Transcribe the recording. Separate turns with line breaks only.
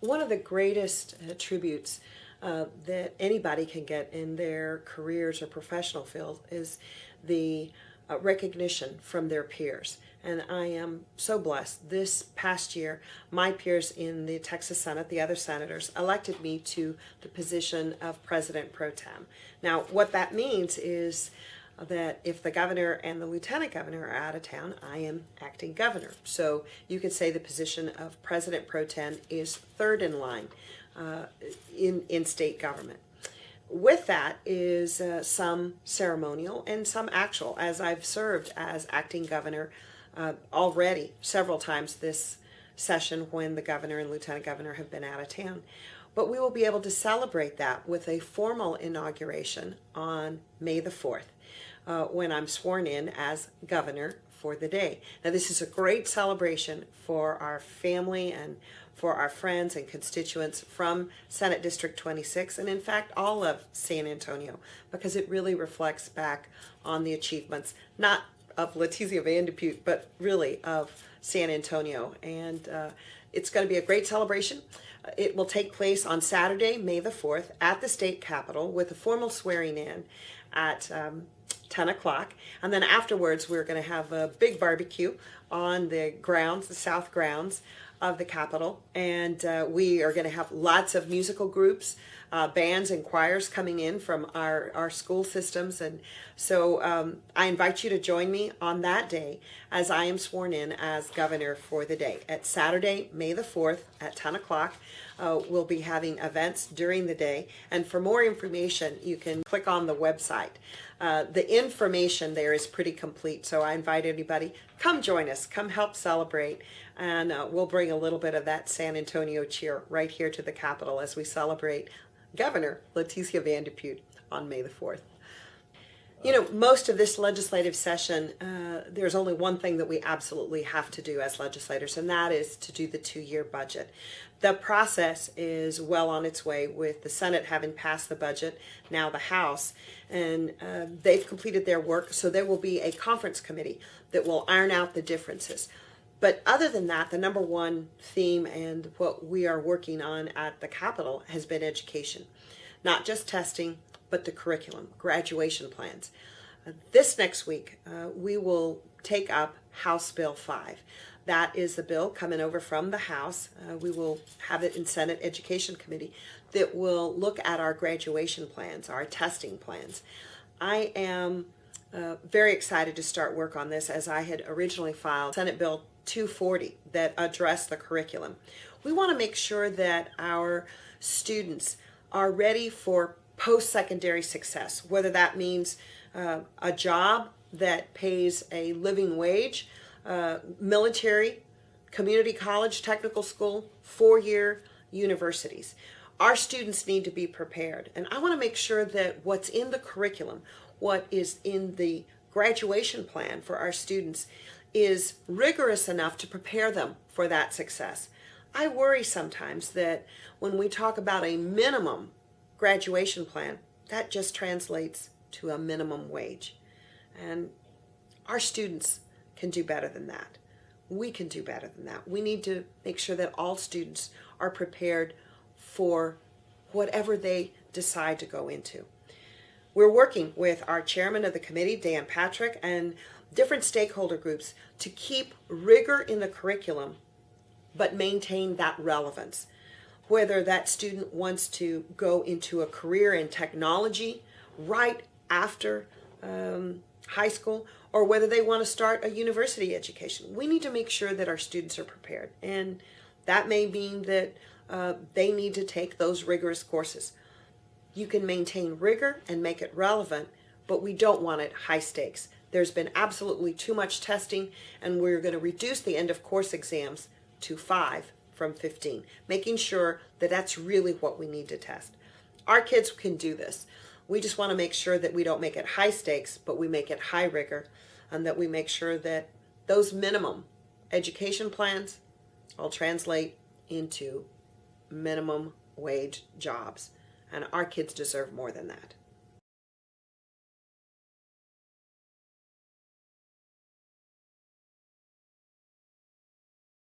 One of the greatest tributes that anybody can get in their careers or professional field is the recognition from their peers. And I am so blessed. This past year, my peers in the Texas Senate, the other senators, elected me to the position of President Pro Tem. Now, what that means is that if the governor and the lieutenant governor are out of town, I am acting governor. So you could say the position of President Pro Tem is third in line in state government. With that is some ceremonial and some actual, as I've served as acting governor already several times this session when the governor and lieutenant governor have been out of town. But we will be able to celebrate that with a formal inauguration on May the 4th. When I'm sworn in as governor for the day. Now, this is a great celebration for our family and for our friends and constituents from Senate District 26, and in fact all of San Antonio, because it really reflects back on the achievements, not of Leticia but really of San Antonio. And it's going to be a great celebration. It will take place on Saturday, May the 4th, at the state capitol with a formal swearing in at 10 o'clock. And then afterwards, we're going to have a big barbecue on the grounds, the south grounds of the Capitol. And we are going to have lots of musical groups, bands and choirs coming in from our school systems. And so I invite you to join me on that day as I am sworn in as governor for the day. At Saturday, May the 4th at 10 o'clock, we'll be having events during the day. And for more information, you can click on the website. The information there is pretty complete, so I invite anybody, come join us, come help celebrate, and we'll bring a little bit of that San Antonio cheer right here to the Capitol as we celebrate Governor Leticia on May the 4th. You know, most of this legislative session, there's only one thing that we absolutely have to do as legislators, and that is to do the two-year budget. The process is well on its way, with the Senate having passed the budget, now the House, and they've completed their work, so there will be a conference committee that will iron out the differences. But other than that, the number one theme and what we are working on at the Capitol has been education. Not just testing, but the curriculum, graduation plans. This next week, we will take up House Bill 5. That is the bill coming over from the House. We will have it in Senate Education Committee that will look at our graduation plans, our testing plans. I am very excited to start work on this, as I had originally filed Senate Bill 240 that addressed the curriculum. We want to make sure that our students are ready for post-secondary success, whether that means a job that pays a living wage, military, community college, technical school, four-year universities. Our students need to be prepared, and I want to make sure that what's in the curriculum, what is in the graduation plan for our students, is rigorous enough to prepare them for that success. I worry sometimes that when we talk about a minimum graduation plan, that just translates to a minimum wage. And our students can do better than that. We can do better than that. We need to make sure that all students are prepared for whatever they decide to go into. We're working with our chairman of the committee, Dan Patrick, and different stakeholder groups to keep rigor in the curriculum but maintain that relevance. Whether that student wants to go into a career in technology right after high school, or whether they want to start a university education. We need to make sure that our students are prepared, and that may mean that they need to take those rigorous courses. You can maintain rigor and make it relevant, but we don't want it high stakes. There's been absolutely too much testing, and we're going to reduce the end of course exams to 5 from 15, making sure that that's really what we need to test. Our kids can do this. We just want to make sure that we don't make it high stakes, but we make it high rigor, and that we make sure that those minimum education plans all translate into minimum wage jobs. And our kids deserve more than that.